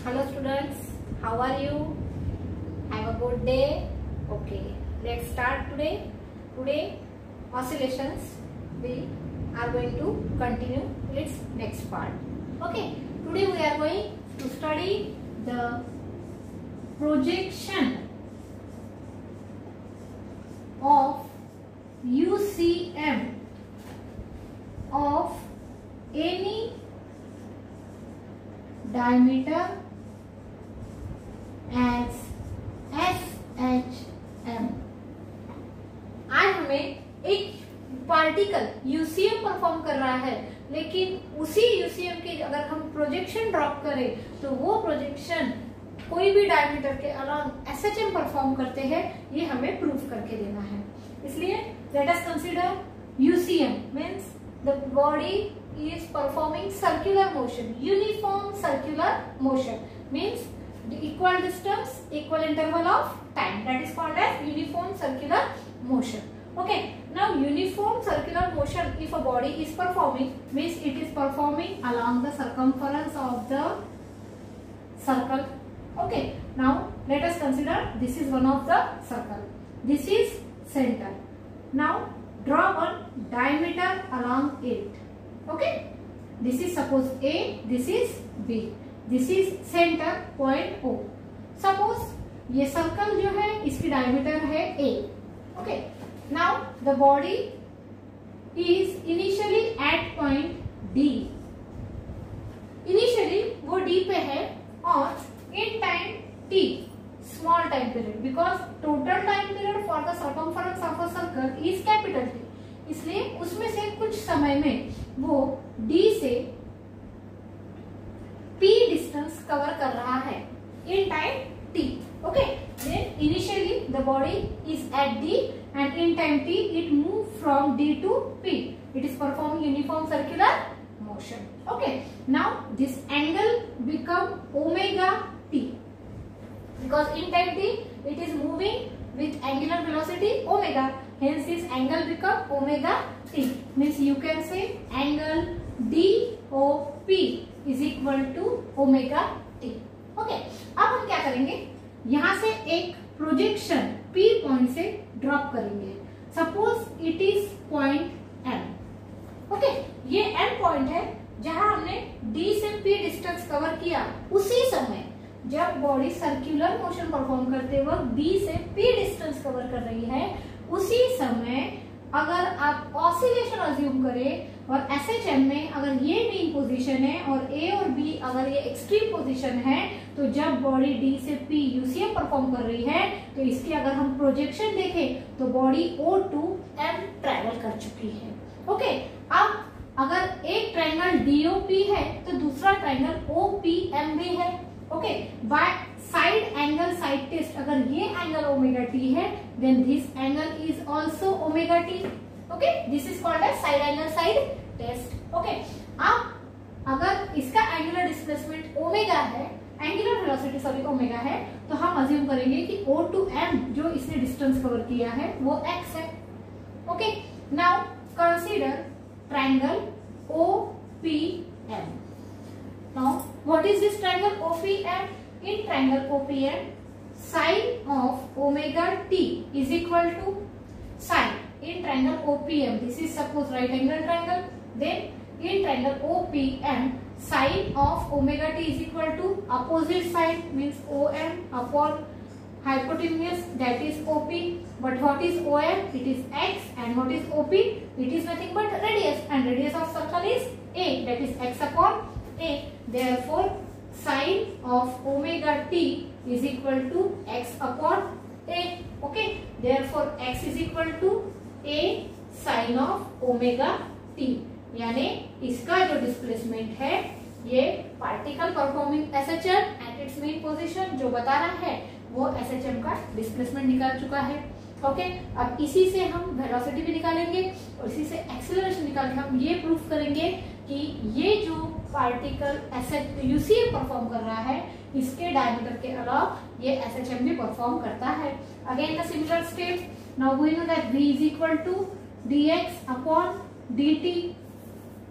Hello students, how are you? Have a good day. Okay, let's start today. Today oscillations we are going to continue its next part. Okay, today we are going to study the projection of UCM of any diameter as SHM। आज हमें एक particle UCM perform कर रहा है, लेकिन उसी UCM की अगर हम प्रोजेक्शन ड्रॉप करें तो वो प्रोजेक्शन कोई भी डायमीटर के अलॉन्ग एसएचएम परफॉर्म करते हैं, ये हमें प्रूफ करके देना है। इसलिए let us consider UCM means the body is performing circular motion, uniform circular motion means the equal distance, equal interval of time, that is called as uniform circular motion. Okay, now uniform circular motion if a body is performing means it is performing along the circumference of the circle. Okay, now let us consider this is one of the circle, this is center. Now draw one diameter along it. Okay, this is suppose A, this is B, this is center point O. Suppose ये circle जो है इसकी diameter है A. Okay, now the body is initially at point D. Initially वो D पे है और in time T, small time period, because total time period for the circumference of a circle is capital T. इसलिए उसमें से कुछ समय में वो D से P डिस्टेंस कवर कर रहा है in time T. Okay, then initially the body is at D and in time T it moved from D to P. It is performing uniform circular motion. Okay, now this angle become omega T because in time T it is moving with angular velocity omega. Hence this angle become omega t. Means you can say angle DOP is equal to omega t. Okay, अब हम क्या करेंगे, यहाँ से एक projection P point से drop करेंगे. Suppose it is point M. Okay, ये M पॉइंट है जहां हमने D से P डिस्टेंस कवर किया. उसी समय जब बॉडी सर्कुलर मोशन परफॉर्म करते वक्त D से P डिस्टेंस कवर कर रही है, उसी समय अगर आप ऑसिलेशन अज्यूम करें और एसएचएम में अगर ये मीन पोजीशन है और ए और बी अगर ये एक्सट्रीम पोजीशन है, तो जब बॉडी डी से पी यूसीएम परफॉर्म कर रही है तो इसकी अगर हम प्रोजेक्शन देखें तो body O to M travel कर चुकी है. ओके, अब अगर एक ट्रायंगल डीओपी है तो दूसरा ट्रायंगल ओपीएम भी है. Okay, by side angle side test अगर ये एंगल ओमेगा टी है then this angle is also omega T. Okay, this is called as side angle side test. Okay, अब अगर इसका एंगुलर डिस्प्लेसमेंट ओमेगा है, angular velocity sorry omega है, तो हम अज्यूम करेंगे कि O टू M जो इसने डिस्टेंस कवर किया है वो x है. Okay, now consider triangle OPM. Now, what is this triangle OPM? In triangle OPM, sine of omega t is equal to sine. In triangle OPM, this is suppose right angle triangle. Then in triangle OPM, sine of omega t is equal to opposite side means OM upon hypotenuse, that is OP. But what is OM? It is x, and what is OP? It is nothing but radius, and radius of circle is a, that is x upon a. Therefore sine of omega t is equal to x upon a. Okay, therefore x is equal to a sine of omega t. यानी इसका जो displacement है ये particle performing SHM at its mean position जो बता रहा है वो एसएचएम का डिस्प्लेसमेंट निकाल चुका है. ओके, अब इसी से हम वेलोसिटी भी निकालेंगे और इसी से एक्सेलरेशन निकाल के हम ये प्रूफ करेंगे कि ये जो पार्टिकल यूसीएम परफॉर्म कर रहा है इसके डायमीटर के अलावा ये एसएचएम भी परफॉर्म करता है. Again the similar step. Now we know that v is equal to dx upon dt.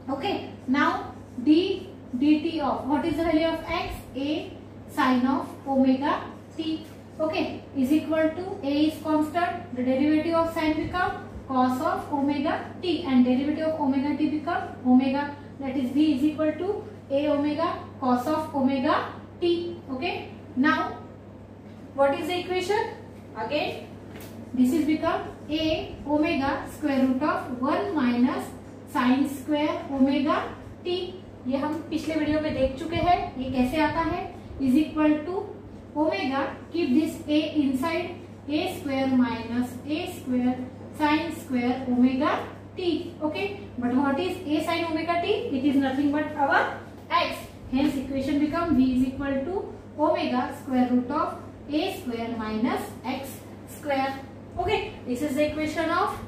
Okay, now dt of what is the value of x? A sine of omega t. Okay, is equal to a is constant. The derivative of sine become cos of omega t, and derivative of omega t become omega. That is v is equal to a omega cos of omega t. Okay. Now, what is the equation? Again, this is become a omega square root of 1 minus sin square omega t. ये हम पिछले video में देख चुके हैं. ये कैसे आता है? Is equal to omega, keep this a inside, a square minus a square sin square omega t. Okay, but what is a sin omega t? It is nothing but our x. Hence equation become v is equal to omega square root of a square minus x square. Okay, this is the equation of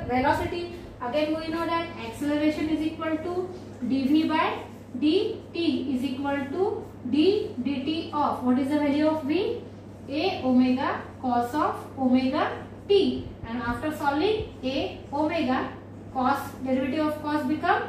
velocity. Again we know that acceleration is equal to dv by dt is equal to d dt of, what is the value of v? A omega cos of omega t. And after solving, a omega cos, derivative of cos become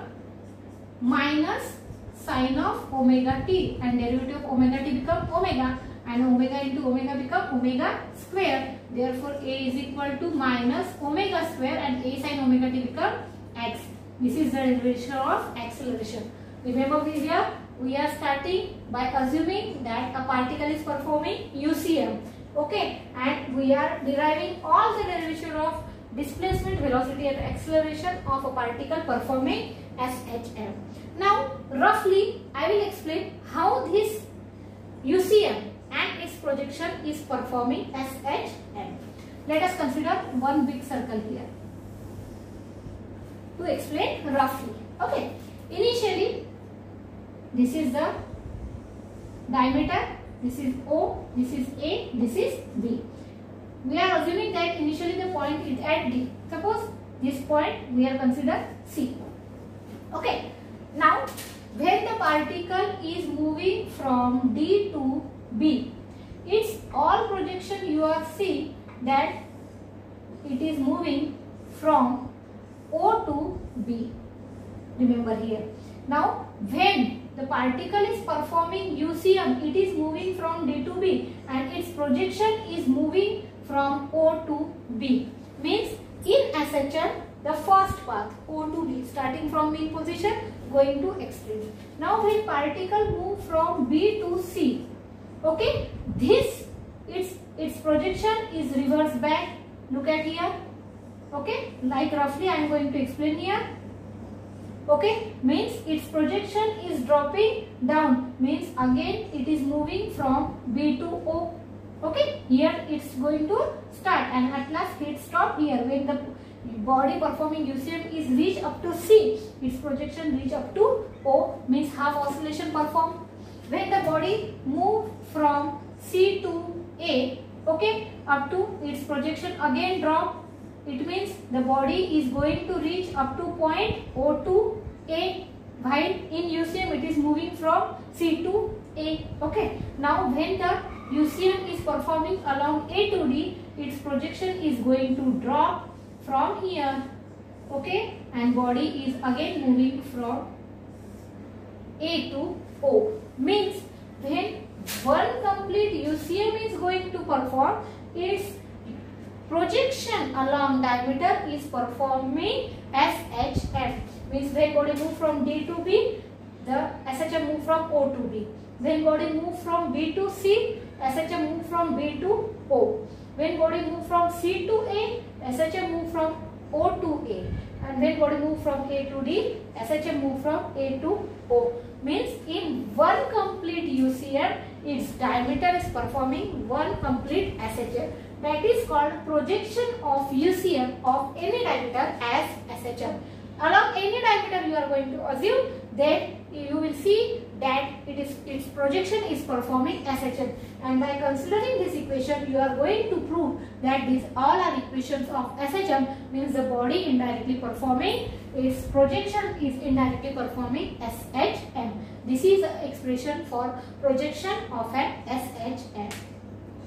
minus sin of omega t, and derivative of omega t become omega, and omega into omega become omega square. Therefore a is equal to minus omega square, and a sin omega t become x. This is the derivation of acceleration. Remember here we are starting by assuming that a particle is performing UCM. Okay, and we are deriving all the derivation of displacement, velocity and acceleration of a particle performing SHM. Now roughly I will explain how this UCM and its projection is performing SHM. Let us consider one big circle here to explain roughly. Okay, initially this is the diameter, this is O, this is A, this is B. We are assuming that initially the point is at D. Suppose this point we are consider C. Okay, now when the particle is moving from D to B, its all projection you are see that it is moving from O to B. Remember here. Now when the particle is performing UCM, it is moving from D to B, and its projection is moving from O to B. Means in SHM, the first path O to B, starting from B position going to extreme. Now when particle move from B to C, okay, this its projection is reverse back. Look at here. Okay, like roughly I am going to explain here. Okay, means its projection is dropping down, means again it is moving from B to O. Okay, here it's going to start and at last it stop here. When the body performing UCM is reach up to C, its projection reach up to O, means half oscillation performed. When the body move from C to A, okay, up to its projection again drop, it means the body is going to reach up to point O to A, while in UCM it is moving from C to A. Okay, now when the UCM is performing along A to D, its projection is going to drop from here, okay, and body is again moving from A to O. Means when one complete UCM is going to perform, its projection along diameter is performing SHM. Means when body move from D to B, the SHM move from O to B. When body move from B to C, SHM move from B to O. When body move from C to A, SHM move from O to A. And when body move from A to D, SHM move from A to O. Means in one complete UCM, its diameter is performing one complete SHM. That is called projection of UCM of any diameter as SHM. Along any diameter you are going to assume, then you will see that its projection is performing SHM. And by considering this equation, you are going to prove that these all are equations of SHM, means the body indirectly performing, its projection is indirectly performing SHM. This is the expression for projection of an SHM.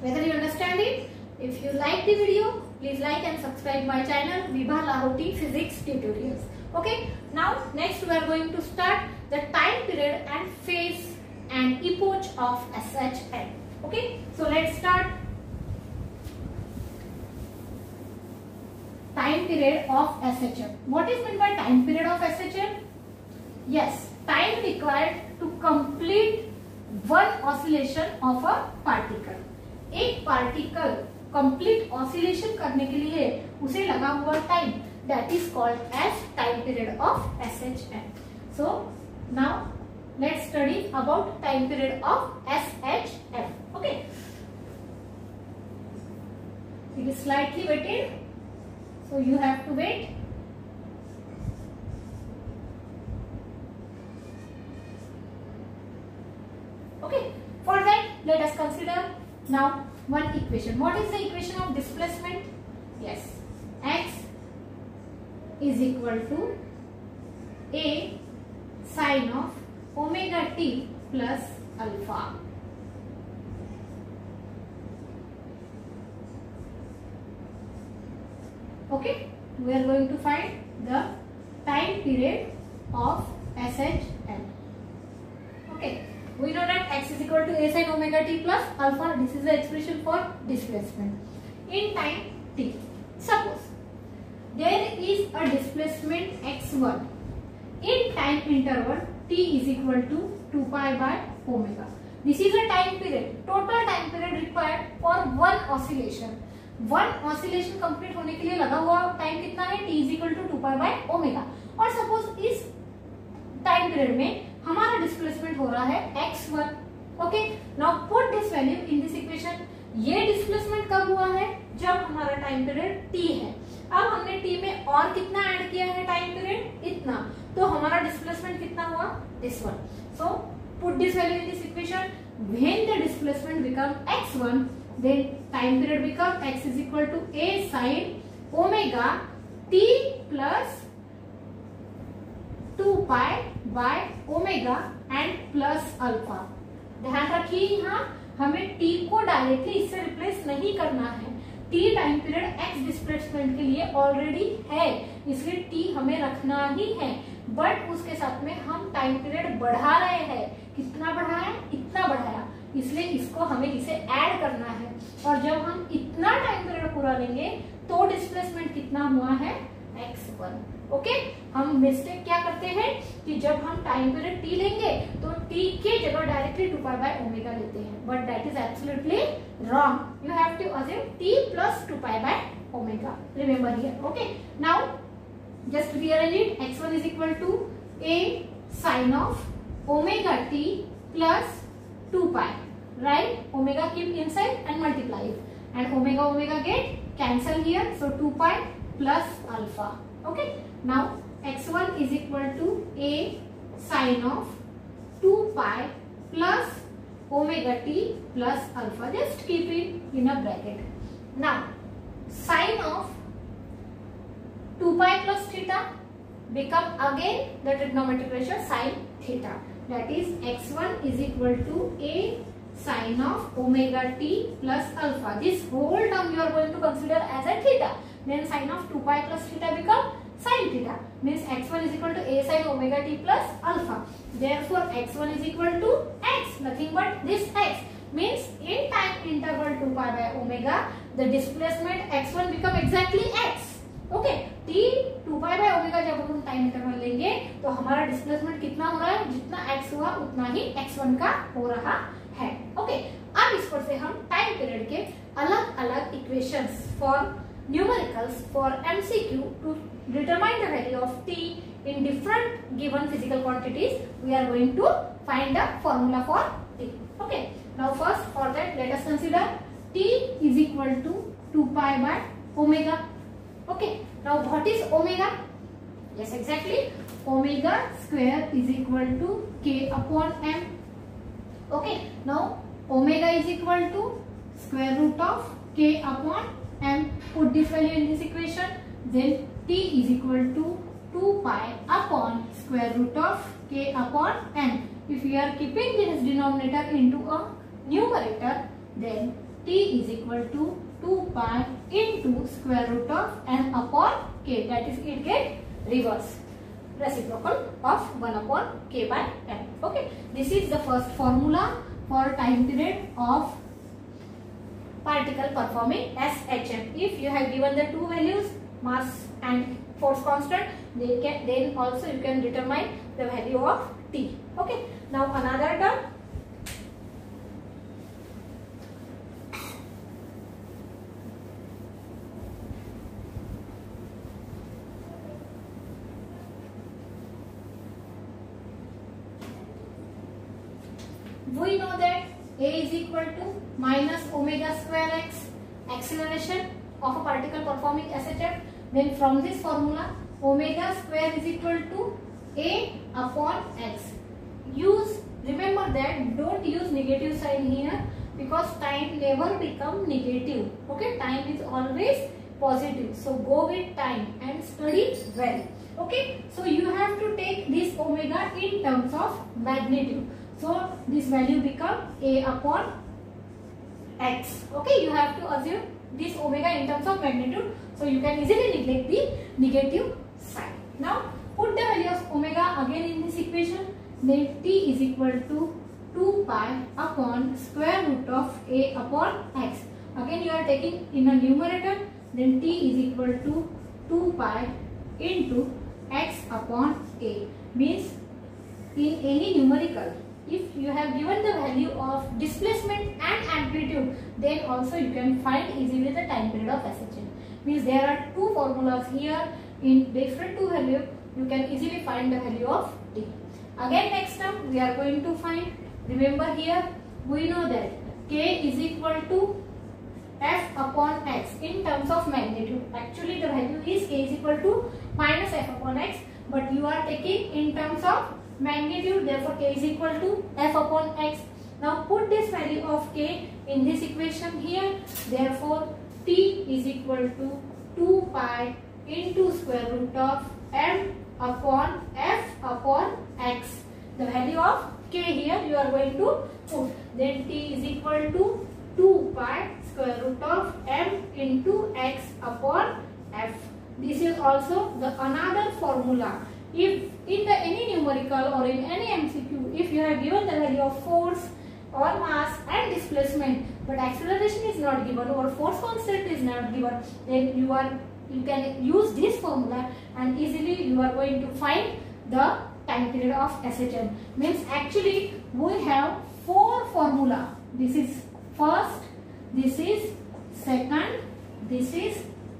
Whether you understand it? If you like the video, please like and subscribe my channel Vibha Lahoti Physics Tutorials. Okay, now next we are going to start the time period and phase and epoch of SHM. Okay, so let's start. Time period of SHM. What is meant by time period of SHM? Yes, time required to complete one oscillation of a particle. एक particle complete oscillation करने के लिए उसे लगा हुआ time, that is called as time period of SHM. So now let's study about time period of SHM. Okay, it is slightly waited, so you have to wait. Okay, for that let us consider now one equation. What is the equation of displacement? Yes, x is equal to a sine of omega t plus alpha. Okay, we are going to find the time period of SHM. Okay, we know that x is equal to a sin omega t plus alpha. This is the expression for displacement. In time t, suppose there is a displacement x1 in time interval t is equal to 2 pi by omega. This is a time period, total time period required for one oscillation. One oscillation complete होने के लिए लगा हुआ time कितना है? t is equal to 2 pi by omega. और suppose इस time period में हमारा डिस्प्लेसमेंट हो रहा है x1. Okay, now put this value in this equation. ये डिस्प्लेसमेंट कब हुआ है? जब हमारा टाइम पीरियड t है. अब हमने t में और कितना ऐड किया है टाइम पीरियड? इतना. तो हमारा डिस्प्लेसमेंट कितना हुआ? This one. So put this value in this equation. When the displacement become x1, then time period become x is equal to a sin omega t plus 2 pi by omega and plus alpha. ध्यान रखिए यहाँ हमें t को directly इससे replace नहीं करना है. t time period x displacement के लिए ऑलरेडी है, इसलिए t हमें रखना ही है. बट उसके साथ में हम टाइम पीरियड बढ़ा रहे हैं. कितना बढ़ाया? इतना बढ़ाया, इसलिए इसको हमें इसे ऐड करना है. और जब हम इतना टाइम पीरियड पूरा लेंगे तो डिस्प्लेसमेंट कितना हुआ है? x1. ओके, हम मिस्टेक क्या करते हैं कि जब हम टाइम पीरियड t लेंगे तो t के जगह डायरेक्टली 2 पाई बाय ओमेगा लेते हैं, but that is absolutely wrong. You have to assume t plus 2 pi by omega. Remember here. Okay, now just rearrange it. x1 is equal to a sin of omega t plus 2 pi. Right, omega keep inside and multiply it, and omega get cancel here, so 2 pi plus alpha. Okay, now x1 is equal to a sin of 2 pi plus omega t plus alpha. Just keep it in a bracket. Now sin of 2 pi plus theta become again the trigonometric ratio sin theta. That is x1 is equal to a sin of omega t plus alpha. This whole term you are going to consider as a theta. Then sin of 2 pi plus theta become sin theta. Means x1 is equal to a sin omega t plus alpha. Therefore x1 is equal to x. Nothing but this x. Means in time interval 2 pi by omega, the displacement x1 become exactly x. Okay, t 2 pi by omega जब हम time interval लेंगे तो हमारा displacement कितना हो रहा है? जितना x हुआ उतना ही x1 का हो रहा है. ओके, अब इस पर से हम टाइम पीरियड के अलग अलग equations for numericals for MCQ two determine the value of t in different given physical quantities, we are going to find the formula for t. Okay, now first for that let us consider t is equal to 2 pi by omega. Okay, now what is omega? Yes, exactly, omega square is equal to k upon m. Okay, now omega is equal to square root of k upon m. Put this value in this equation. Then t is equal to 2 pi upon square root of k upon m. If we are keeping this denominator into a numerator, then t is equal to 2 pi into square root of m upon k. That is, it get reverse reciprocal of 1 upon k by m. Okay, this is the first formula for time period of particle performing SHM. If you have given the two values, mass and force constant, then also you can determine the value of T. Okay. Now another term. We know that A is equal to minus omega square x, acceleration of a particle performing SHM. Then from this formula, omega square is equal to A upon x. Remember that don't use negative sign here, because time never become negative. Okay, time is always positive. So go with time and study well. Okay, so you have to take this omega in terms of magnitude. So this value become A upon x. Okay, you have to assume this omega in terms of magnitude. So you can easily neglect the negative sign. Now put the value of omega again in this equation. Then T is equal to 2 pi upon square root of A upon x. Again you are taking in a numerator. Then T is equal to 2 pi into x upon A. Means in any numerical, if you have given the value of displacement and amplitude, then also you can find easily the time period of SHM. Means there are two formulas here in different two values. You can easily find the value of T. Again next term we are going to find. Remember here we know that K is equal to F upon x in terms of magnitude. Actually the value is K is equal to minus F upon x, but you are taking in terms of magnitude, therefore K is equal to F upon x. Now put this value of K in this equation here. Therefore T is equal to 2 pi into square root of M upon F upon x. The value of K here you are going to put. Then T is equal to 2 pi square root of M into x upon F. This is also the another formula. If in the any numerical or in any MCQ, if you have given the value of force or mass and displacement, but acceleration is not given or force constant is not given, then you can use this formula and easily you are going to find the time period of SHM. Means actually we have four formula. This is first, this is second, this is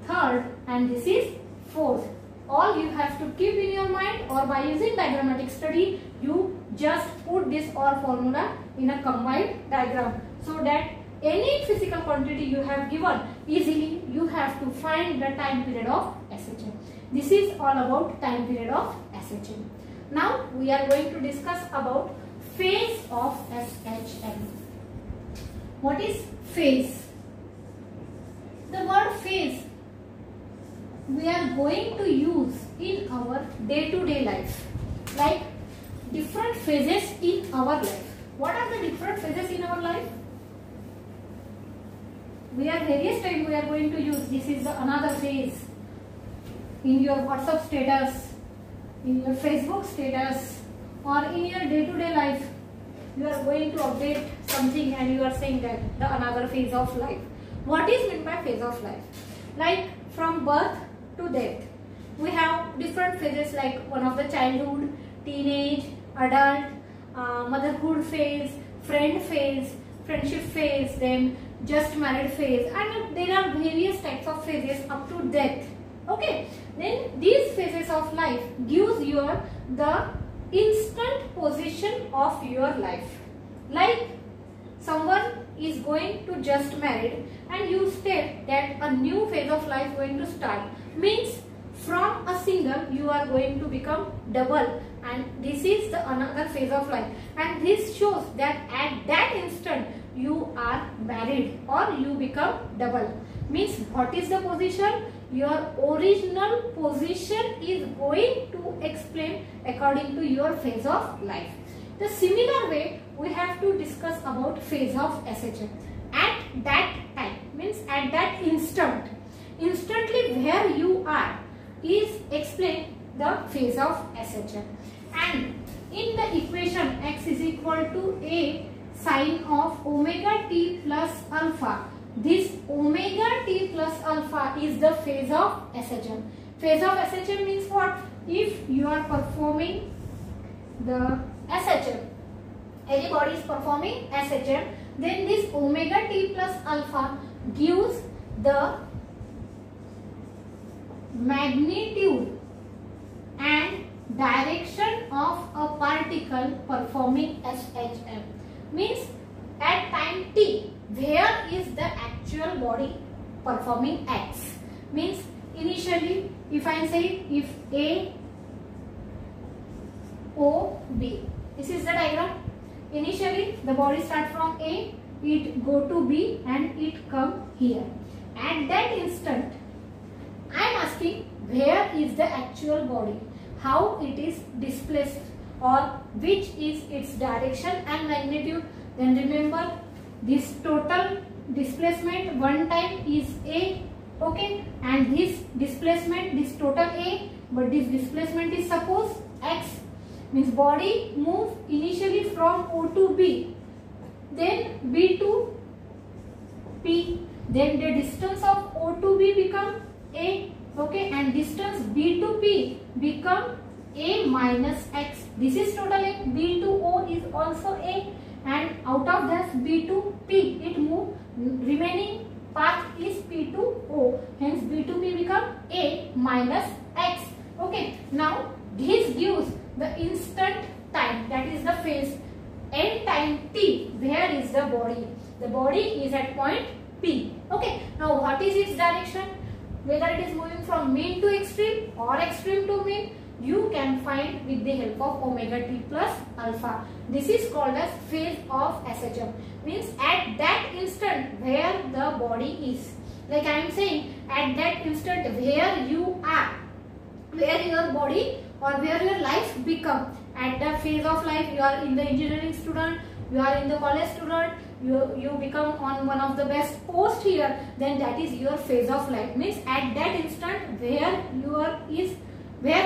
third, and this is fourth. All you have to keep in your mind, or by using diagrammatic study, you just put this all formula in a combined diagram, so that any physical quantity you have given, easily you have to find the time period of SHM. This is all about time period of SHM. Now we are going to discuss about phase of SHM. What is phase? The word phase we are going to use in our day-to-day life, like different phases in our life. What are the different phases in our life? We are various times we are going to use. This is another phase. In your WhatsApp status, in your Facebook status, or in your day-to-day life, you are going to update something and you are saying that the another phase of life. What is meant by phase of life? Like from birth to death, we have different phases, like one of the childhood, teenage, adult, motherhood phase, friend phase, friendship phase, then just married phase, and there are various types of phases up to death. Okay, then these phases of life gives you the instant position of your life. Like someone is going to just married and you state that a new phase of life going to start, means from a single you are going to become double, and this is the another phase of life, and this shows that at that instant you are married or you become double. Means what is the position? Your original position is going to explain according to your phase of life. The similar way we have to discuss about phase of SHM. At that time, means at that instant, instantly where you are is explain the phase of SHM. And in the equation x is equal to a sine of omega t plus alpha. This omega t plus alpha is the phase of SHM. Phase of SHM means what? If you are performing the SHM, any body is performing SHM, then this omega t plus alpha gives the magnitude and direction of a particle performing SHM. Means at time t, where is the actual body performing X? Means initially, if I say if A, O, B, this is the diagram. Initially, the body start from A, it go to B and it come here. At that instant, I am asking where is the actual body, how it is displaced, or which is its direction and magnitude. Then remember, this total displacement one time is A, okay, and this displacement, this total A, but this displacement is suppose X. Means body move initially from O to B, then B to P, then the distance of O to B become A, okay, and distance B to P become A minus X. This is total A. B to O is also A, and out of this B to P it move, remaining path is P to O, hence B to P become A minus X. Okay, now this gives the instant time, that is the phase, n time t, where is the body? The body is at point P. Okay, now what is its direction? Whether it is moving from mean to extreme or extreme to mean, you can find with the help of omega t plus alpha. This is called as phase of SHM. Means at that instant where the body is. Like I am saying, at that instant where you are, where your body or where your life become. At the phase of life, you are in the engineering student, you are in the college student, you become on one of the best post here, then that is your phase of life. Means at that instant where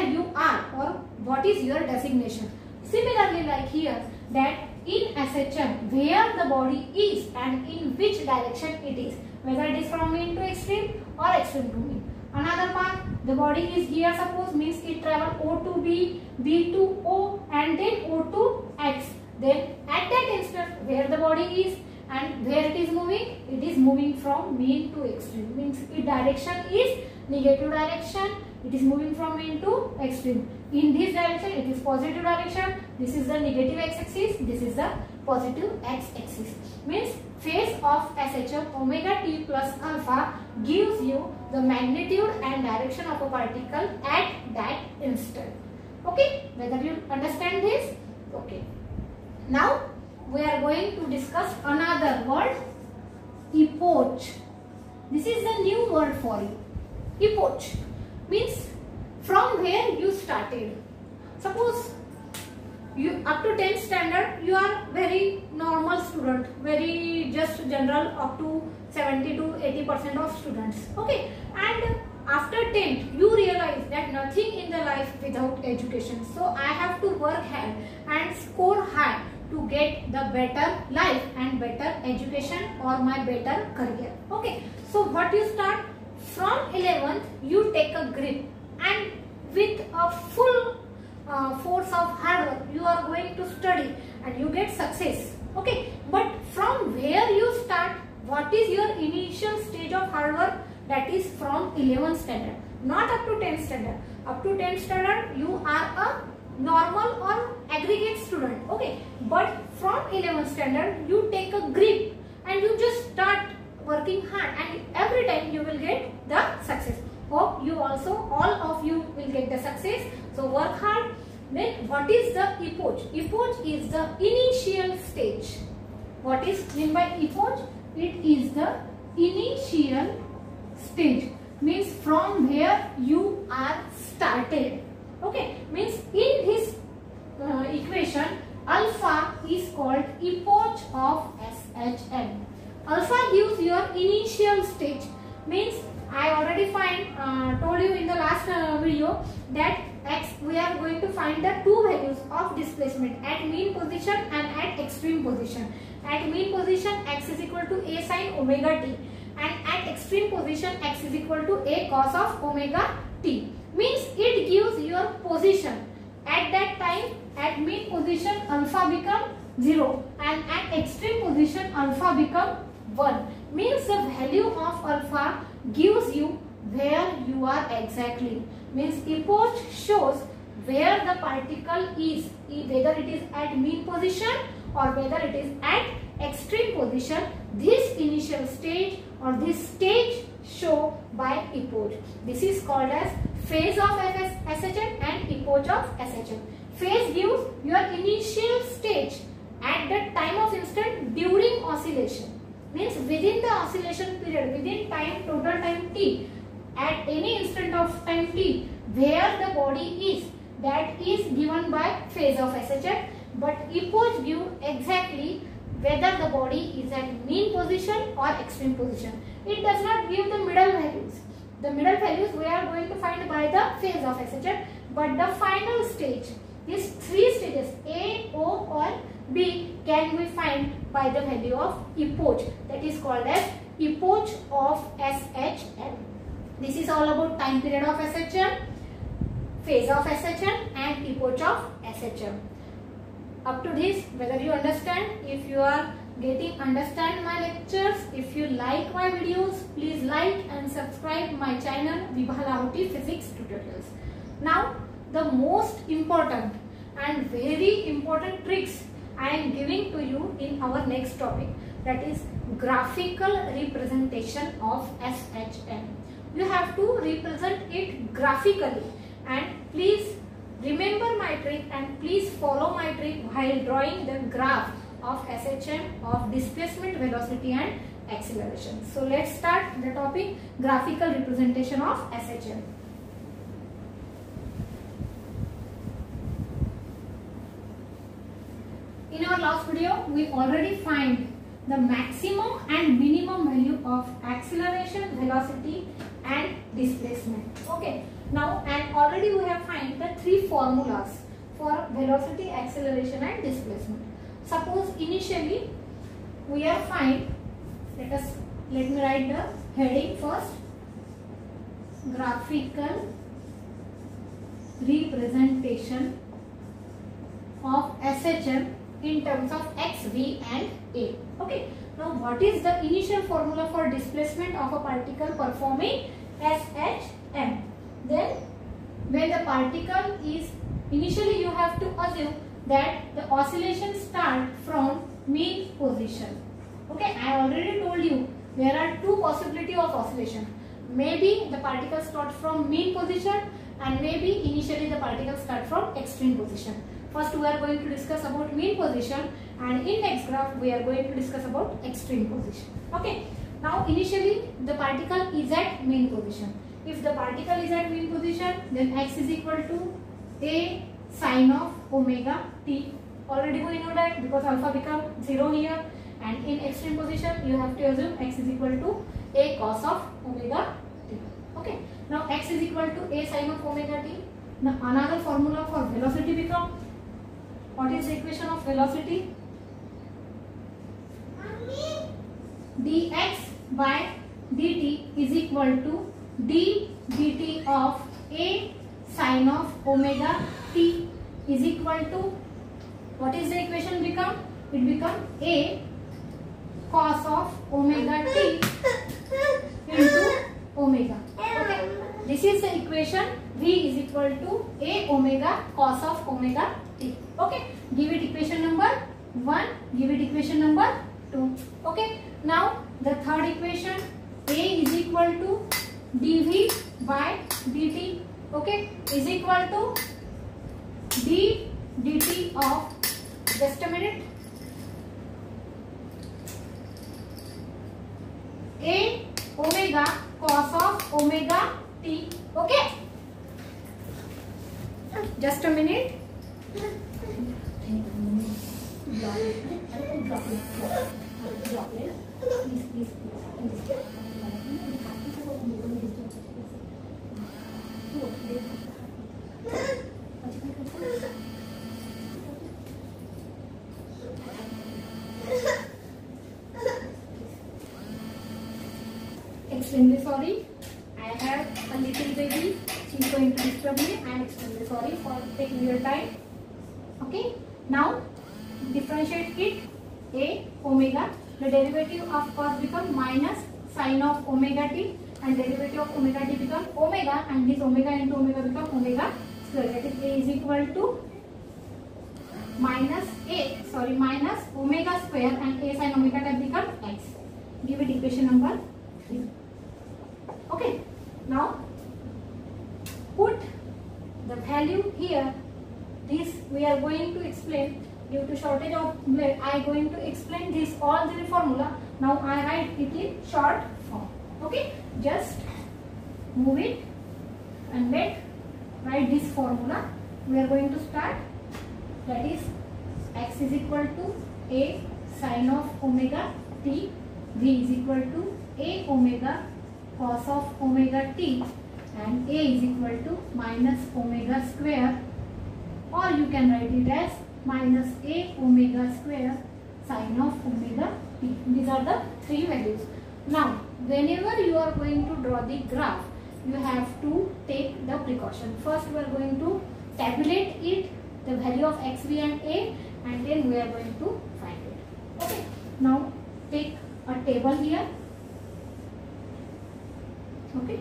you are or what is your designation. Similarly, like here, that in SHM where the body is and in which direction it is, whether it is from mean to extreme or extreme to mean. Another part, the body is here, suppose, means it travel O to B, B to O, and then O to X. Then at that instant where the body is and where it is moving from mean to extreme. Means its direction is negative direction, it is moving from mean to extreme. In this direction it is positive direction, this is the negative x-axis, this is the positive x-axis. Means phase of SHM omega t plus alpha gives you the magnitude and direction of a particle at that instant. Okay, whether you understand this? Okay. Now we are going to discuss another word, epoch. This is the new word for you. Epoch means from where you started. Suppose you up to 10th standard you are very normal student, very just general, up to 70 to 80% of students. Okay, and after 10th you realize that nothing in the life without education. So I have to work hard and score high to get the better life and better education or my better career. Okay, so what you start from 11th, you take a grip and with a full force of hard work you are going to study and you get success. Okay, but from where you start, what is your initial stage of hard work? That is from 11th standard, not up to 10th standard. Up to 10th standard you are a normal or aggregate student. Okay, but from 11th standard you take a grip and you just start working hard and every time you will get the success. Hope you also, all of you will get the success. So work hard. Then what is the epoch? Epoch is the initial stage. What is meant by epoch? It is the initial stage. Means from where you are started. Okay, means in this equation alpha is called epoch of SHM. Alpha gives your initial stage. Means I already told you in the last video that X, we are going to find the two values of displacement at mean position and at extreme position. At mean position, x is equal to a sin omega t, and at extreme position, x is equal to a cos of omega t. Means it gives your position. At that time, at mean position, alpha become 0, and at extreme position, alpha become 1. Means the value of alpha gives you where you are exactly. Means epoch shows where the particle is, whether it is at mean position or whether it is at extreme position. This initial stage or this stage show by epoch. This is called as phase of SHM and epoch of SHM. Phase gives your initial stage at the time of instant during oscillation. Means within the oscillation period, within time, total time t, at any instant of time t, where the body is, that is given by phase of SHM. But epoch give exactly whether the body is at mean position or extreme position. It does not give the middle values. The middle values we are going to find by the phase of SHM, but the final stage, these three stages A, O or B, can be found by the value of epoch, that is called as epoch of SHM. This is all about time period of SHM, phase of SHM and epoch of SHM. Up to this, whether you understand, if you are understand my lectures, if you like my videos, please like and subscribe my channel Vibha Lahoti Physics Tutorials. Now, the most important and very important tricks I am giving to you in our next topic, that is graphical representation of SHM. You have to represent it graphically, and please remember my trick and please follow my trick while drawing the graph of SHM, of displacement, velocity and acceleration. So let's start the topic graphical representation of SHM. In our last video, we already find the maximum and minimum value of acceleration, velocity and displacement. Okay. Now, and already we have find the three formulas for velocity, acceleration and displacement. Suppose initially we are find, let me write the heading first, graphical representation of SHM in terms of x, v and a. Okay. Now, what is the initial formula for displacement of a particle performing SHM? Then, when the particle is, initially you have to assume that the oscillation start from mean position. Okay, I already told you there are two possibilities of oscillation. Maybe the particle starts from mean position and maybe initially the particle start from extreme position. First we are going to discuss about mean position, and in next graph we are going to discuss about extreme position. Okay, now initially the particle is at mean position. If the particle is at mean position, then x is equal to a sine of omega t. Already we know that because alpha becomes 0 here, and in extreme position you have to assume x is equal to a cos of omega t. Okay. Now x is equal to a sine of omega t. Now another formula for velocity become, what is the equation of velocity? Dx by dt is equal to d dt of a sine of omega t is equal to, what is the equation become? It become a cos of omega t into omega. Okay. This is the equation. V is equal to a omega cos of omega t. Okay. Give it equation number 1. Give it equation number 2. Okay. Now the third equation, a is equal to dv by dt, okay, is equal to d dt of, just a minute, a omega cos of omega t. Okay, just a minute. Please. extremely sorry. I have a little baby. She is going to disturb me. I am extremely sorry for taking your time. Okay. Now differentiate it. A omega. The derivative of cos become minus sin of omega t, and derivative of omega t become omega, and this omega into omega become omega square. That is a is equal to minus omega square, and a sin omega t become x. Give it equation number 3. Okay. Now put the value here. This we are going to explain. Due to shortage of blood, I am going to explain this all the formula. Now I write it in short form. Okay, just move it and write this formula. We are going to start. That is x is equal to a sin of omega t, v is equal to a omega cos of omega t, and a is equal to minus omega square, or you can write it as minus a omega square sin of omega t. These are the 3 values. Now whenever you are going to draw the graph, you have to take the precaution. First we are going to tabulate it, the value of x, v and a, and then we are going to find it. Okay. Now take a table here. Okay.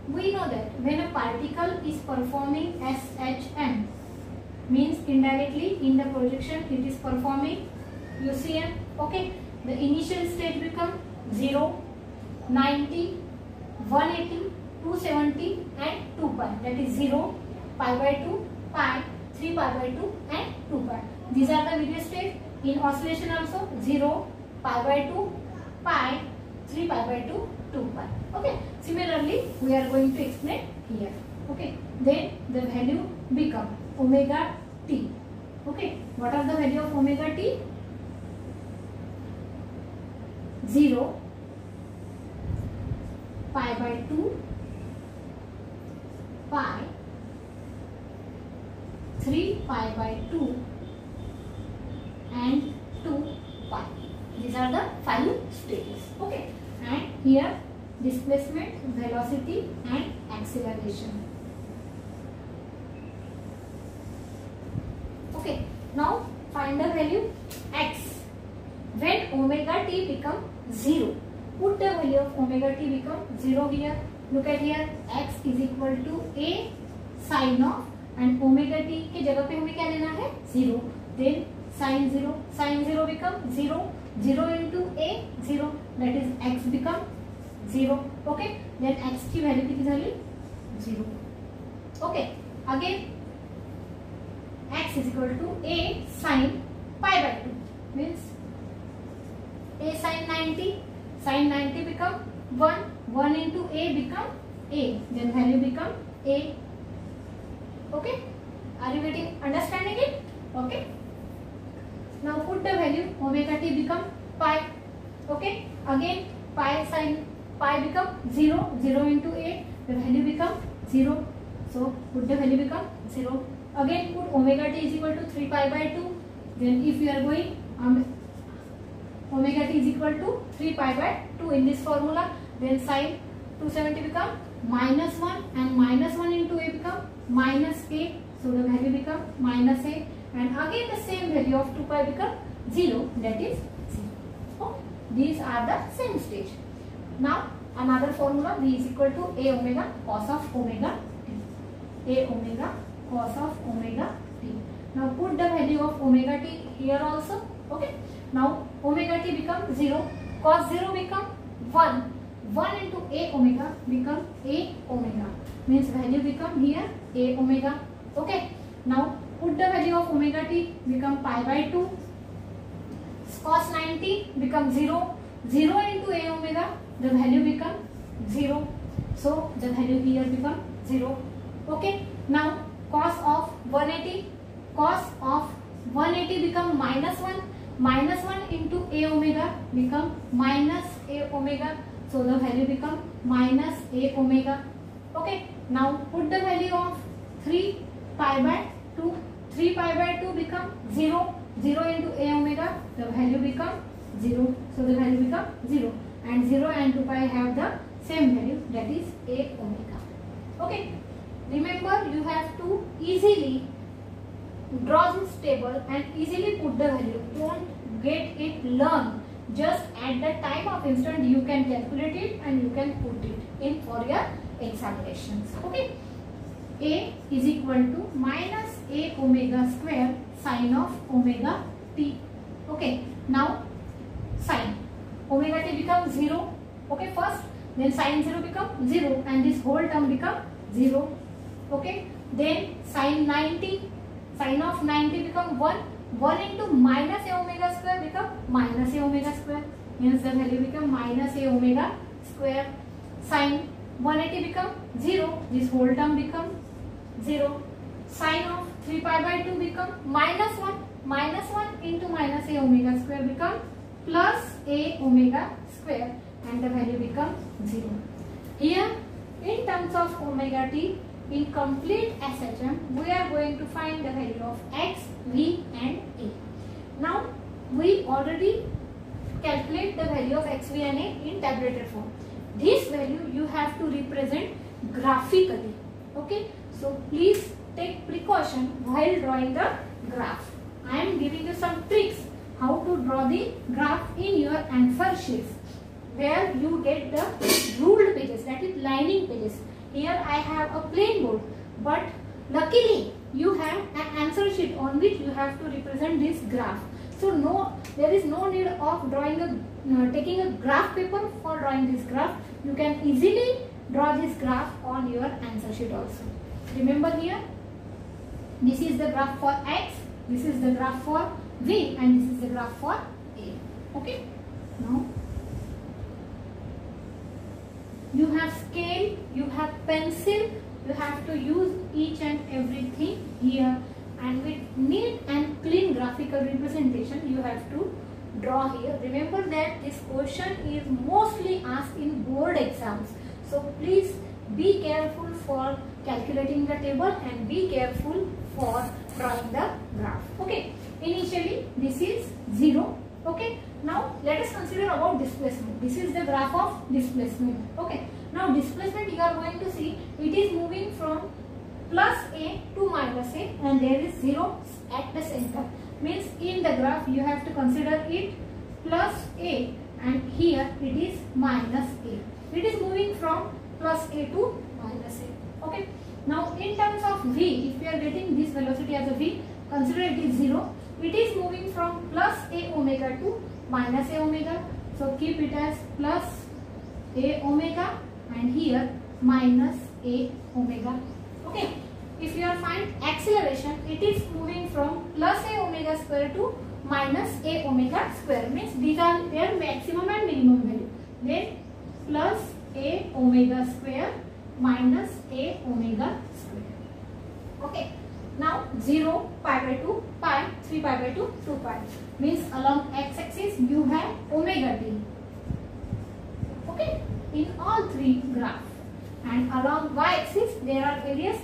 We know that when a particle is performing SHM, means indirectly in the projection it is performing UCM. Okay. The initial stage become 0, 90, 180, 270 and 2 pi. That is 0, pi by 2, pi, 3 pi by 2 and 2 pi. These are the various stages. In oscillation also 0, pi by 2, pi, 3 pi by 2, 2 pi. Okay. Similarly we are going to explain here. Okay. Then the value become omega t. Okay. What are the value of omega t? 0, pi by 2, pi, 3 pi by 2 and 2 pi. These are the 5 stages. Okay. And here displacement, velocity and acceleration. Okay. Now find the value x. When omega t become 0, put the value of omega t become 0 here. Look at here, x is equal to a sin of, and omega t के जगह पे हमें क्या लेना है 0. Then sin 0 become 0. 0 into a 0. That is x become 0. Okay. Then x की value कितनी झाली 0. Okay. Again x is equal to a sin pi by 2, means a sin 90. Sin 90 become 1. 1 into a become a. Then value become a. Okay. Are you getting understanding it? Okay. Now put the value omega t become pi. Okay. Again pi sin pi become 0. 0 into a. The value become 0. So put the value become 0. Again put omega t is equal to 3 pi by 2. Then if you are going omega t is equal to 3 pi by 2 in this formula, then sin 270 become minus 1, and minus 1 into a become minus a. So the value become minus a, and again the same value of 2 pi become 0, that is 0. Oh, these are the same stage. Now another formula, v is equal to a omega cos of omega t. A omega cos of omega t. Now put the value of omega t here also. Okay. Now omega t become 0, cos 0 become 1. 1 into a omega become a omega, means value become here a omega. Okay. Now put the value of omega t become pi by 2. Cos 90 become 0. 0 into a omega, the value become 0. So the value here become 0. Okay. Now cos of 180 become minus 1. Minus 1 into a omega become minus a omega. So the value become minus a omega. Okay. Now put the value of 3 pi by 2. 3 pi by 2 become 0. 0 into a omega, the value become 0. So the value become 0. and 0 and 2 pi have the same value, that is a omega. Okay, remember you have to easily draw this table and easily put the value. Don't get it learned. Just at the time of instant you can calculate it and you can put it in for your examinations. Okay, a is equal to minus a omega square sine of omega t. Okay, now sine omega t becomes 0. Okay, first, then sine 0 become 0 and this whole term become 0. Okay, then sine 90, sine of 90 become 1. 1 into minus a omega square become minus a omega square, means the value become minus a omega square. Sine 180 become 0, this whole term become 0. Sine of 3 pi by 2 become minus 1. Minus 1 into minus a omega square become plus a omega square and the value become 0. Here in terms of omega t, in complete SHM, we are going to find the value of x, v and a. Now we already calculate the value of x, v and a in tabulated form. This value you have to represent graphically. Okay, so please take precaution while drawing the graph. I am giving you some tricks how to draw the graph in your answer sheets, where you get the ruled pages, that is lining pages. Here I have a plain board, but luckily you have an answer sheet on which you have to represent this graph. So there is no need of drawing taking a graph paper for drawing this graph. You can easily draw this graph on your answer sheet also. Remember here, this is the graph for x, this is the graph for v and this is the graph for a. Okay, now you have scale, you have pencil, you have to use each and everything here, and with neat and clean graphical representation you have to draw here. Remember that this question is mostly asked in board exams, so please be careful for calculating the table and be careful for drawing the graph. Okay, initially this is 0. Okay, now let us consider about displacement. This is the graph of displacement. Okay, now displacement you are going to see it is moving from plus a to minus a and there is 0 at the center. Means in the graph you have to consider it plus a and here it is minus a. It is moving from plus a to minus a. Okay, now in terms of v, if we are getting this velocity as a v, consider it is 0. It is moving from plus a omega to minus a omega. So keep it as plus a omega and here minus a omega. Okay, if you are find acceleration, it is moving from plus a omega square to minus a omega square. Means these are their maximum and minimum value. Then plus a omega square minus a omega square. Okay. Now 0, pi by 2, pi, 3 pi by 2, 2 pi. Means along x-axis you have omega t. Okay, in all three graphs. And along y-axis there are areas.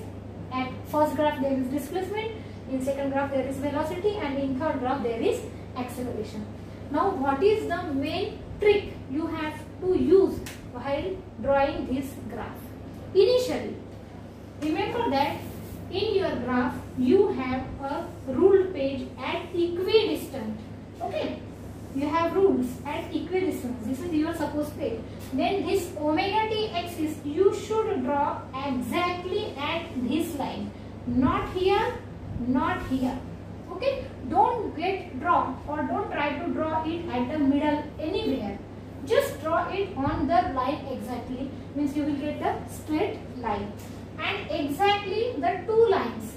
At first graph there is displacement, in second graph there is velocity and in third graph there is acceleration. Now what is the main trick you have to use while drawing this graph? Initially, remember that in your graph you have a ruled page at equidistant. Okay, you have rules at equidistance. This is your supposed page. Then this omega t axis you should draw exactly at this line, not here, not here. Okay, don't get drawn or don't try to draw it at the middle anywhere. Just draw it on the line exactly, means you will get the straight line. And exactly the two lines,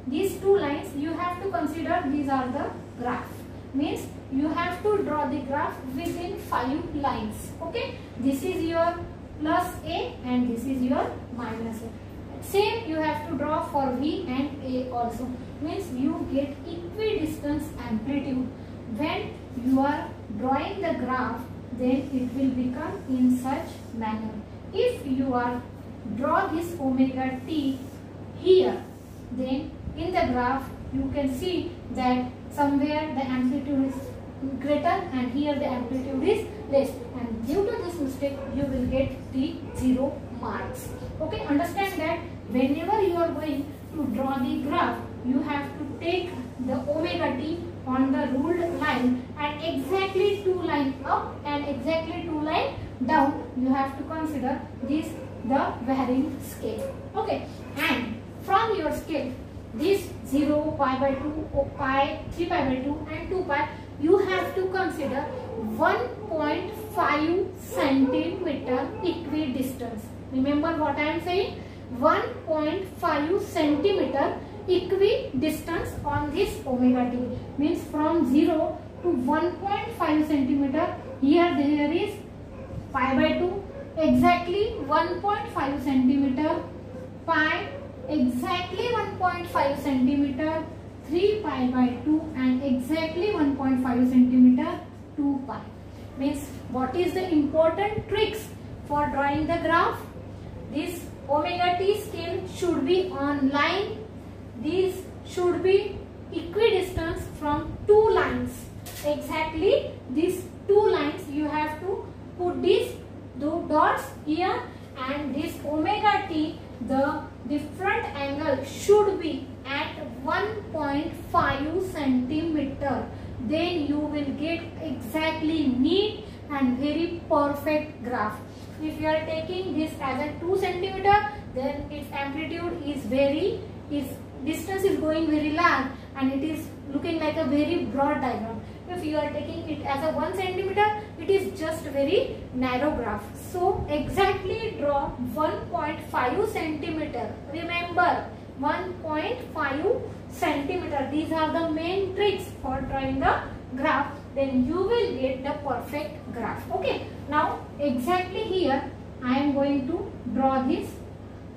these two lines you have to consider these are the graph. Means you have to draw the graph within 5 lines. Okay, this is your plus a and this is your minus a. Same you have to draw for v and a also. Means you get equidistance amplitude. When you are drawing the graph, then it will become in such manner. If you are draw this omega t here, then in the graph you can see that somewhere the amplitude is greater and here the amplitude is less, and due to this mistake you will get the 0 marks. Okay, understand that whenever you are going to draw the graph, you have to take the omega t on the ruled line and exactly 2 line up and exactly 2 line down. You have to consider this the varying scale. Okay, and from your scale, this 0, pi by 2, pi, 3 pi by 2 and 2 pi, you have to consider 1.5 centimeter equidistance. Remember what I am saying? 1.5 centimeter equidistance on this omega t, means from 0 to 1.5 centimeter. Here there is pi by 2, exactly 1.5 centimeter, pi exactly 1.5 centimeter, 3 pi by 2 and exactly 1.5 centimeter, 2 pi. Means what is the important tricks for drawing the graph? This omega t scale should be on line. These should be equidistance from 2 lines. Exactly these 2 lines you have to put these 2 dots here, and this omega t, the different angle should be at 1.5 centimeter. Then you will get exactly neat and very perfect graph. If you are taking this as a 2 centimeter, then its amplitude is distance is going very large and it is looking like a very broad diagram. If you are taking it as a 1 centimeter, it is just very narrow graph. So exactly draw 1.5 centimeter. Remember 1.5 centimeter. These are the main tricks for drawing the graph. Then you will get the perfect graph. Okay. Now exactly here I am going to draw this.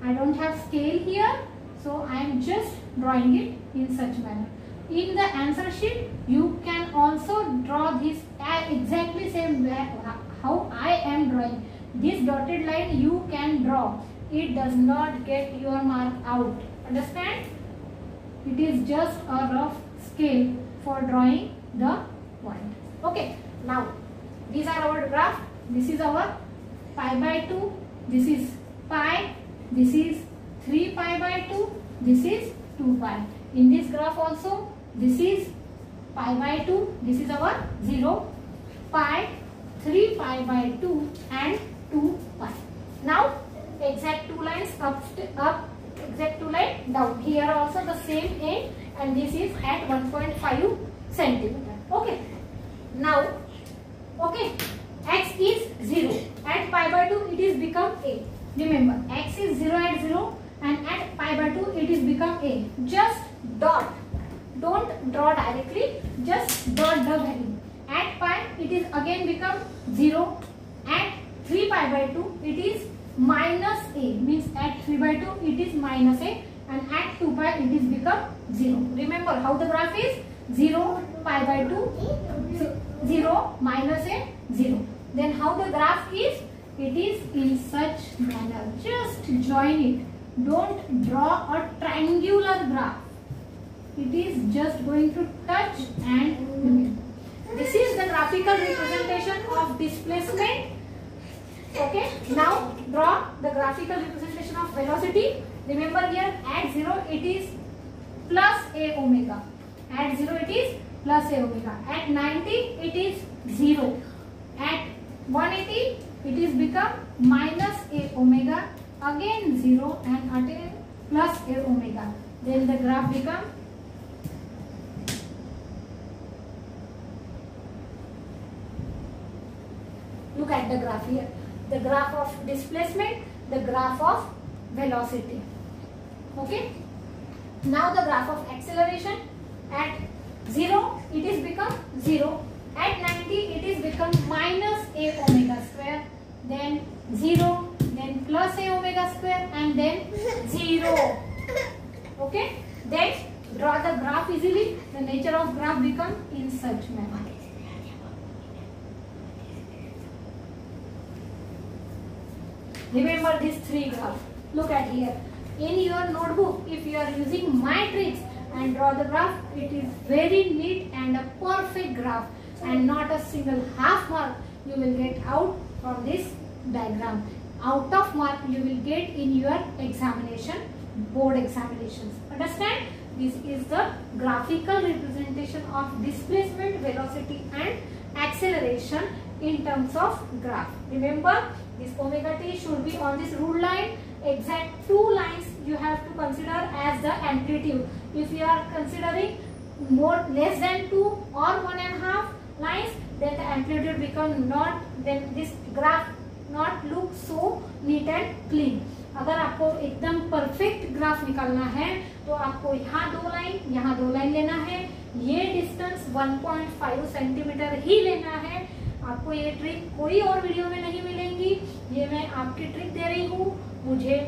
I don't have scale here, so I am just drawing it in such manner. In the answer sheet, you can also draw this exactly same way how I am drawing. This dotted line you can draw. It does not get your mark out. Understand? It is just a rough scale for drawing the point. Okay. Now, these are our graph. This is our pi by 2. This is pi. This is 3 pi by 2. This is 2 pi. In this graph also, this is pi by 2. This is our 0, pi, 3 pi by 2 and 2 pi. Now, exact 2 lines up, exact 2 line down. Here also the same end, and this is at 1.5 centimeter. Okay. Now, okay, x is 0. At pi by 2 it is become a. Remember, x is 0 at 0 and at pi by 2 it is become a. Just dot. Don't draw directly, just dot the value. At pi it is again become 0. At 3 pi by 2 it is minus a, means at 3 by 2 it is minus a, and at 2 pi it is become 0. Remember how the graph is? 0, pi by 2, 0, minus a, 0. Then how the graph is? It is in such manner. Just join it. Don't draw a triangular graph. It is just going to touch and remain. This is the graphical representation of displacement. Okay. Now draw the graphical representation of velocity. Remember here at 0 it is plus a omega. At 0 it is plus a omega. At 90 it is 0. At 180 it is become minus a omega. Again 0 and again plus a omega. Then the graph become look at the graph here. The graph of displacement, the graph of velocity. Okay. Now the graph of acceleration. At 0 it is become 0. At 90 it is become minus a omega square. Then 0. Then plus a omega square and then 0. Okay. Then draw the graph easily. The nature of graph become in such manner. Remember these 3 graphs. Look at here. In your notebook, if you are using my tricks and draw the graph, it is very neat and a perfect graph. and not a single half mark you will get out from this diagram. Out of mark you will get in your examination, board examinations. Understand? This is the graphical representation of displacement, velocity and acceleration in terms of graph. Remember, this omega t should be on this ruled line. Exact 2 lines you have to consider as the amplitude. If you are considering less than 2 or 1.5 lines, then the amplitude become not, then this graph not look so neat and clean. अगर आपको एकदम perfect graph निकालना है तो आपको यहाँ 2 line, यहाँ 2 line लेना है। ये डिस्टेंस 1.5 सेंटीमीटर ही लेना है। आपको ये ट्रिक कोई और वीडियो में नहीं मिलेंगी, ये मैं आपकी ट्रिक दे रही हूँ। मुझे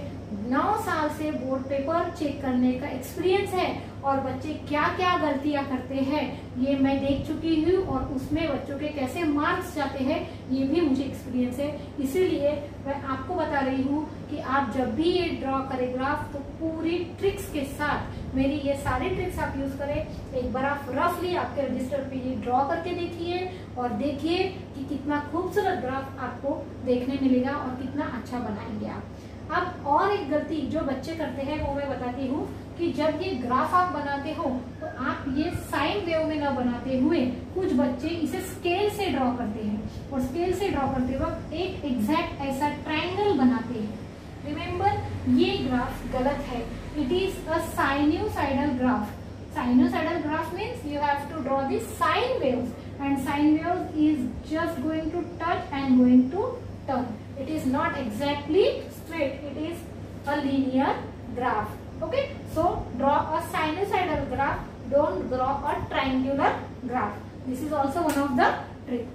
9 साल से बोर्ड पेपर चेक करने का एक्सपीरियंस है और बच्चे क्या क्या गलतियां करते हैं ये मैं देख चुकी हूँ और उसमें बच्चों के कैसे मार्क्स जाते हैं ये भी मुझे एक्सपीरियंस है। इसीलिए मैं आपको बता रही हूँ कि आप जब भी ये ड्रॉ करें ग्राफ तो पूरी ट्रिक्स के साथ मेरी ये सारी ट्रिक्स आप यूज करें। एक बार आप रफली आपके रजिस्टर पे ये ड्रॉ करके देखिए और देखिए कि कितना खूबसूरत ग्राफ आपको देखने मिलेगा और कितना अच्छा बनाएंगे आप। अब और एक गलती जो बच्चे करते हैं वो मैं बताती हूँ कि जब ये ग्राफ आप बनाते हो तो आप ये साइन वेव में ना बनाते हुए कुछ बच्चे इसे स्केल से ड्रॉ करते हैं और स्केल से ड्रॉ करते वक्त एक एग्जैक्ट ऐसा ट्रायंगल बनाते हैं। रिमेम्बर, ये ग्राफ गलत है। It is a sinusoidal graph. Sinusoidal graph means you have to draw the sine waves and sine waves is just going to touch and going to turn. It is not exactly straight, it is a linear graph. Okay, so draw a sinusoidal graph, don't draw a triangular graph. This is also one of the trick.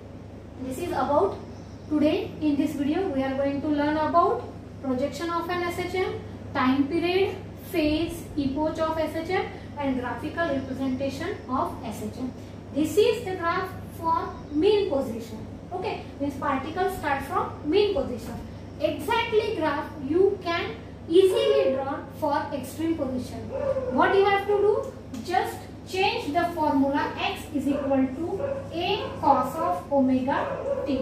This is about today. In this video we are going to learn about projection of an SHM, time period, phase, epoch of SHM and graphical representation of SHM. This is the graph for mean position. Okay, means particles start from mean position. Exactly graph you can easily draw for extreme position. What you have to do? Just change the formula x is equal to a cos of omega t.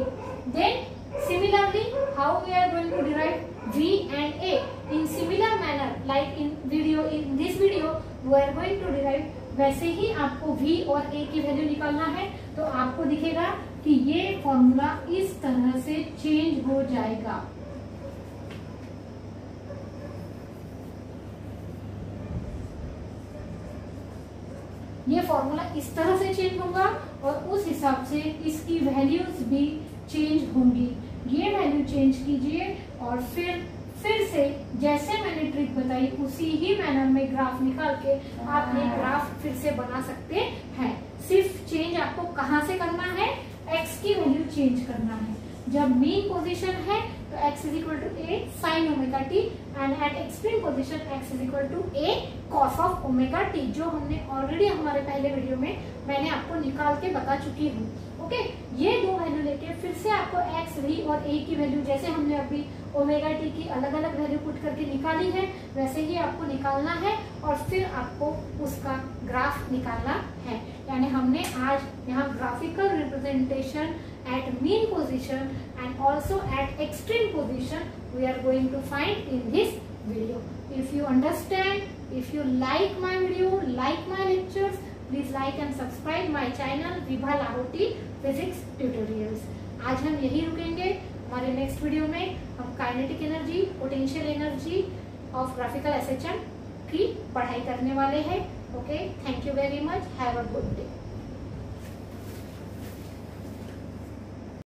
Then similarly, how we are going to derive v and a in similar manner like in this video we are going to derive वैसे ही आपको v और a की value निकालना है। तो आपको दिखेगा कि ये फॉर्मूला इस तरह से चेंज हो जाएगा। ये फॉर्मूला इस तरह से चेंज होगा और उस हिसाब से इसकी वैल्यूज भी चेंज होंगी। ये वैल्यू चेंज कीजिए और फिर से जैसे मैंने ट्रिक बताई उसी ही मैनर में ग्राफ निकाल के आप ये ग्राफ फिर से बना सकते हैं। सिर्फ चेंज आपको कहाँ से करना है? x की वैल्यू चेंज करना है। जब मीन पोजीशन है तो x is equal to a sin omega t and at extreme position x is equal to a cos of omega t, जो हमने ऑलरेडी हमारे पहले वीडियो में मैंने आपको निकाल के बता चुकी हूँ। ओके, ये 2 वैल्यू लेके फिर से आपको x, v और a की वैल्यू जैसे हमने अभी ओमेगा t की अलग अलग वैल्यू पुट करके निकाली है वैसे ही आपको निकालना है और फिर आपको उसका ग्राफ निकालना है। यानी हमने आज यहाँ graphical representation at mean position and also at extreme position we are going to find in this video. If you understand, if you like my video, like my lectures, please like and subscribe my channel Vibha Lahoti physics tutorials. आज हम यही रुकेंगे। हमारे next video में हम kinetic energy, potential energy of graphical SHM की पढ़ाई करने वाले हैं। Okay, thank you very much, have a good day.